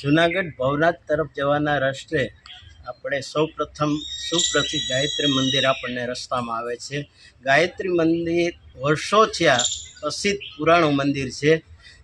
જુનાગઢ ભવનાથ તરફ જવાના રસ્તે આપણે સૌપ્રથમ સુપ્રસિદ્ધ ગાયત્રી મંદિર આપણને રસ્તામાં આવે છે. ગાયત્રી મંદિર વર્ષો થયા પ્રસિદ્ધ પુરાણું મંદિર છે.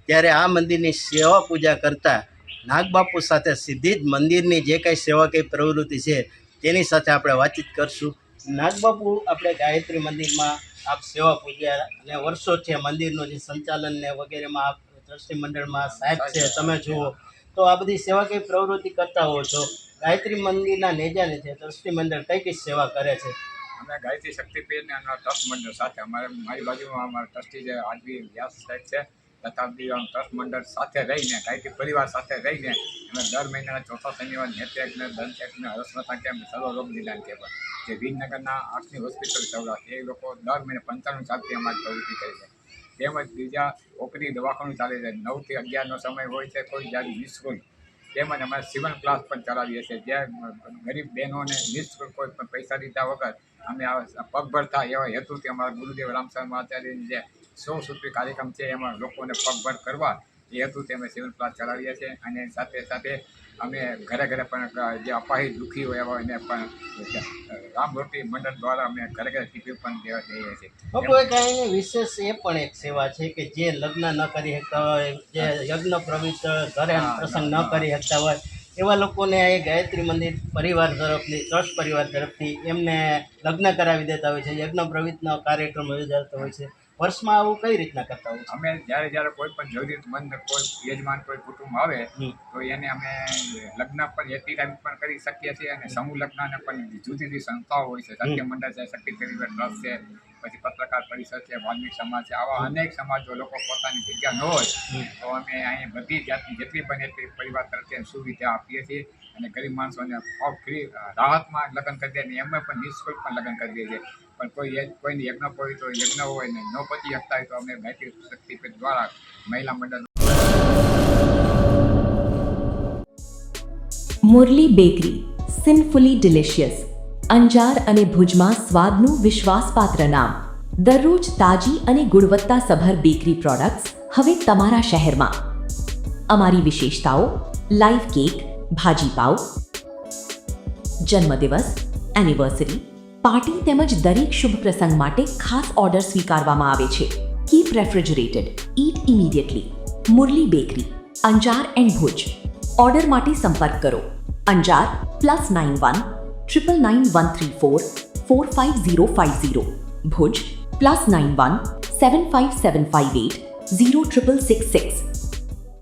ત્યારે આ મંદિરની સેવા પૂજા કરતાં નાગબાપુ સાથે સીધી જ મંદિરની જે કાંઈ સેવાકીય પ્રવૃત્તિ છે તેની સાથે આપણે વાતચીત કરશું. નાગબાપુ, આપણે ગાયત્રી મંદિરમાં આપ સેવા પૂજા અને વર્ષો છે મંદિરનું જે સંચાલન ને વગેરેમાં આપ ટ્રસ્ટી મંડળમાં સાહેબ છે, તમે જુઓ તો આ બધી સેવાકીય પ્રવૃત્તિ કરતા હો છો. ગાયત્રી મંદિરના નેજાને છે ટ્રસ્ટી મંડળ કઈ કઈ સેવા કરે છે? અમે ગાયત્રી શક્તિપીઠ અને ટ્રસ્ટ મંડળ સાથે મારી બાજુમાં અમારા ટ્રસ્ટી જે આદિ વ્યાસ સાહેબ છે તથા ટ્રસ્ટ મંડળ સાથે રહીને ગાયત્રી પરિવાર સાથે રહીને અમે દર મહિનાના ચોથા શનિવાર નેત્રયજ્ઞ દંતયજ્ઞ હરસમતા કેમ્પ સર્વરોગ નિદાન કેમ્પ જે વિજયનગરના આર્ટ્સની હોસ્પિટલ સૌરાષ્ટ્ર એ લોકો દર મહિને 95 ચાલતી અમારી પ્રવૃત્તિ કરે છે. તેમજ બીજા ઓપીડી દવાખાનું ચાલે છે. 9 થી 11નો સમય હોય છે, કોઈ જ્યારે નિઃશુલ્ક. તેમજ અમારે સિવન ક્લાસ પણ ચલાવીએ છીએ, જ્યાં ગરીબ બહેનોને નિઃશુલ્ક કોઈ પણ પૈસા દીધા વગર અમે પગભર થાય એવા હેતુથી અમારા ગુરુદેવ રામચંદ્ર આચાર્યની જે 100 સૂત્રી કાર્યક્રમ છે એમાં લોકોને પગભર કરવા એ હેતુથી અમે સિવન ક્લાસ ચલાવીએ છીએ. અને સાથે સાથે અમે ઘરે ઘરે પણ જે અપાહિત દુઃખી હોય એવા એને પણ રામરોટી મંડળ દ્વારા અમે ઘરે ઘરે ટિફિન પણ દેવા જઈએ છીએ. બાપુ, એક અહીં વિશેષ એ પણ એક સેવા છે કે જે લગ્ન ન કરી શકતા હોય, જે યજ્ઞ પ્રવિષ્ટ ઘરે પ્રસંગ ન કરી શકતા હોય એવા લોકોને એ ગાયત્રી મંદિર પરિવાર તરફથી, ટ્રસ્ટ પરિવાર તરફથી એમને લગ્ન કરાવી દેતા હોય છે, યજ્ઞ પ્રવિષ્ટનો કાર્યક્રમ યોજાતો હોય છે. વર્ષમાં આવું કઈ રીતના કરતા હોય છે? અમે જ્યારે કોઈ પણ જરૂરિયાતમંદ કોઈ યજમાન કોઈ કુટુંબ આવે તો એને અમે લગ્ન પણ એટલી ટાઈમ પણ કરી શકીએ છીએ અને સમૂહ લગ્નને પણ જુદી જુદી સંસ્થાઓ હોય છે, સત્ય મંડળ છે, શક્તિ પરિવાર ટ્રસ્ટ છે, પછી પત્રકાર પરિષદ છે, વાલ્મીક સમાજ છે, આવા અનેક સમાજો લોકો પોતાની જગ્યા ન હોય તો અમે અહીં બધી જાતની જેટલી પણ એટલી પરિવાર તરફથી સુવિધા આપીએ છીએ અને ગરીબ માણસોને ફ્રી રાહતમાં લગ્ન કરી દે ને એમાં પણ નિઃશુલ્ક પણ લગ્ન કરી દે છે. પણ કોઈને યજ્ઞ પવિત્ર યજ્ઞ હોય ને ન પતી શકતા હોય તો અમે ગાયત્રી શક્તિપીઠ દ્વારા મહિલા મંડળ. Murli bakery, sinfully delicious. Anjar અને ભુજમાં સ્વાદનું વિશ્વાસપાત્ર નામ. દરરોજ તાજી અને ગુણવત્તાસભર બેકરી પ્રોડક્ટ્સ હવે તમારા શહેરમાં. અમારી વિશેષતાઓ: લાઈવ કેક, ભાજી પાવ, જન્મદિવસ, એનિવર્સરી, પાર્ટી તેમજ દરેક શુભ પ્રસંગ માટે ખાસ ઓર્ડર સ્વીકારવામાં આવે છે. Keep refrigerated, eat immediately. Murali bakery, Anjar and Bhuj. Order માટે સંપર્ક કરો. અંજાર +91 999 134 45050. ભુજ +91 75758 0666.